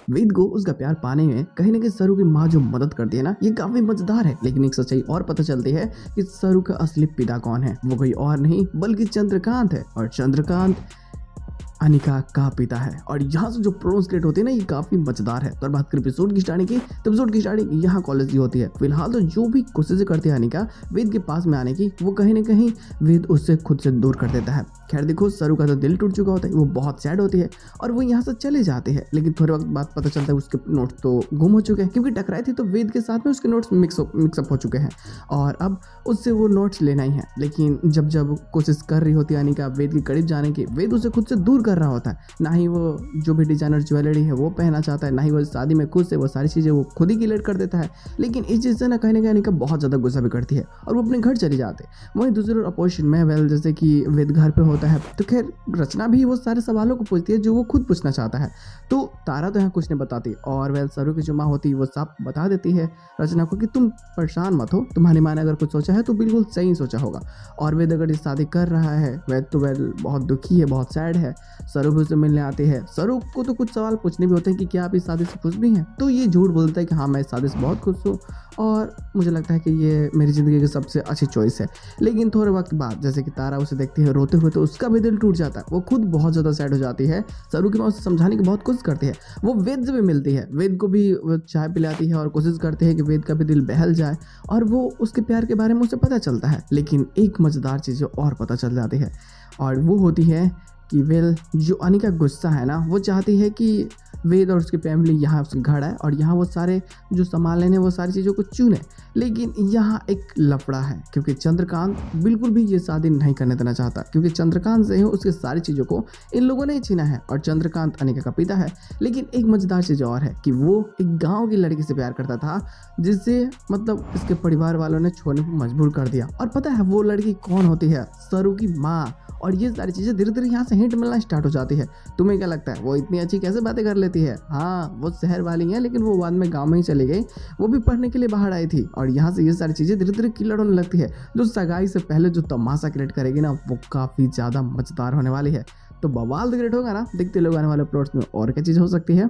वेद को उसका प्यार पाने में कहीं ना कहीं सरू की माँ जो मदद करती है ना, ये काफी मजेदार है। लेकिन एक सच्चाई और पता चलती है कि सरू का असली पिता कौन है। वो कोई और नहीं बल्कि चंद्रकांत है, और चंद्रकांत अनिका का पिता है। और यहाँ से जो प्रोस क्रिएट होते हैं ना, ये काफी मजेदार है। तो बात करें एपिसोड की स्टार्टिंग की, तो एपिसोड की स्टार्टिंग यहाँ कॉलेज की होती है। फिलहाल तो जो भी कोशिश करती है अनिका वेद के पास में आने की, वो कहीं ना कहीं वेद उससे खुद से दूर कर देता है। खैर देखो, सरू का तो दिल टूट चुका होता है, वो बहुत सैड होती है और वो यहाँ से चले जाते हैं। लेकिन थोड़े वक्त बाद पता चलता है उसके नोट्स तो गुम हो चुके हैं, क्योंकि टकराई थी तो वेद के साथ में उसके नोट्स मिक्सअप हो चुके हैं और अब उससे वो नोट्स लेना ही है। लेकिन जब जब कोशिश कर रही होती है अनिका वेद के करीब जाने की, वेद उसे खुद से दूर कर रहा होता है। ना ही वो जो भी डिजाइनर ज्वेलरी है वो पहनना चाहता है, ना ही वो शादी में खुद से वो सारी चीज़ें वो खुद ही क्लियर कर देता है। लेकिन इस चीज़ से ना कहीं अनिका बहुत ज़्यादा गुस्सा भी करती है और वो अपने घर चली जाते हैं। वहीं दूसरी ओर अपोजिशन में वेल जैसे कि वेद घर पे होता है, तो खैर रचना भी वो सारे सवालों को पूछती है जो वो खुद पूछना चाहता है। तो तारा तो यहाँ कुछ नहीं बताती और वेल सरू की जो माँ होती है वो साफ बता देती है रचना को कि तुम परेशान मत हो, तुम्हारी माँ ने अगर कुछ सोचा है तो बिल्कुल सही सोचा होगा। और वेद अगर ये शादी कर रहा है, वेद तो वेल बहुत दुखी है, बहुत सैड है। सरू भी उसे मिलने आती है। सरू को तो कुछ सवाल पूछने भी होते हैं कि क्या आप इस शादी से खुश भी हैं, तो ये झूठ बोलता है कि हाँ मैं इस शादी से बहुत खुश हूँ और मुझे लगता है कि ये मेरी ज़िंदगी की सबसे अच्छी चॉइस है। लेकिन थोड़े वक्त बाद जैसे कि तारा उसे देखती है रोते हुए, तो उसका भी दिल टूट जाता है। वो खुद बहुत ज़्यादा सैड हो जाती है। सरू की माँ उसे समझाने की बहुत कोशिश करती है। वो वेद से भी मिलती है, वेद को भी वो चाय पिलाती है और कोशिश करती है कि वेद का भी दिल बहल जाए और वो उसके प्यार के बारे में उसे पता चलता है। लेकिन एक मज़ेदार चीज़ और पता चल जाती है और वो होती है कि वेल जो अनिका गुस्सा है ना, वो चाहती है कि वेद और उसकी फैमिली यहाँ उसके घर आए और यहाँ वो सारे जो सामान लेने वो सारी चीज़ों को चुने। लेकिन यहाँ एक लफड़ा है, क्योंकि चंद्रकांत बिल्कुल भी ये शादी नहीं करने देना चाहता, क्योंकि चंद्रकांत से ही उसकी सारी चीज़ों को इन लोगों ने छीना है और चंद्रकांत अनिका का पिता है। लेकिन एक मज़ेदार चीज़ और है कि वो एक गाँव की लड़की से प्यार करता था, जिससे मतलब इसके परिवार वालों ने छोड़ने पर मजबूर कर दिया। और पता है वो लड़की कौन होती है? सरू की माँ। और ये सारी चीज़ें धीरे धीरे यहाँ से हिंट मिलना स्टार्ट हो जाती है। तुम्हें क्या लगता है वो इतनी अच्छी कैसे बातें कर लेती है? हाँ, वो शहर वाली है, लेकिन वो बाद में गांव में ही चली गई। वो भी पढ़ने के लिए बाहर आई थी और यहाँ से ये सारी चीज़ें धीरे धीरे क्लियर होने लगती है। जो सगाई से पहले जो तमाशा क्रिएट करेगी ना, वो काफ़ी ज़्यादा मजेदार होने वाली है। तो बवाल क्रिएट होगा ना, देखते लोग आने वाले प्लॉट्स में और क्या चीज़ हो सकती है।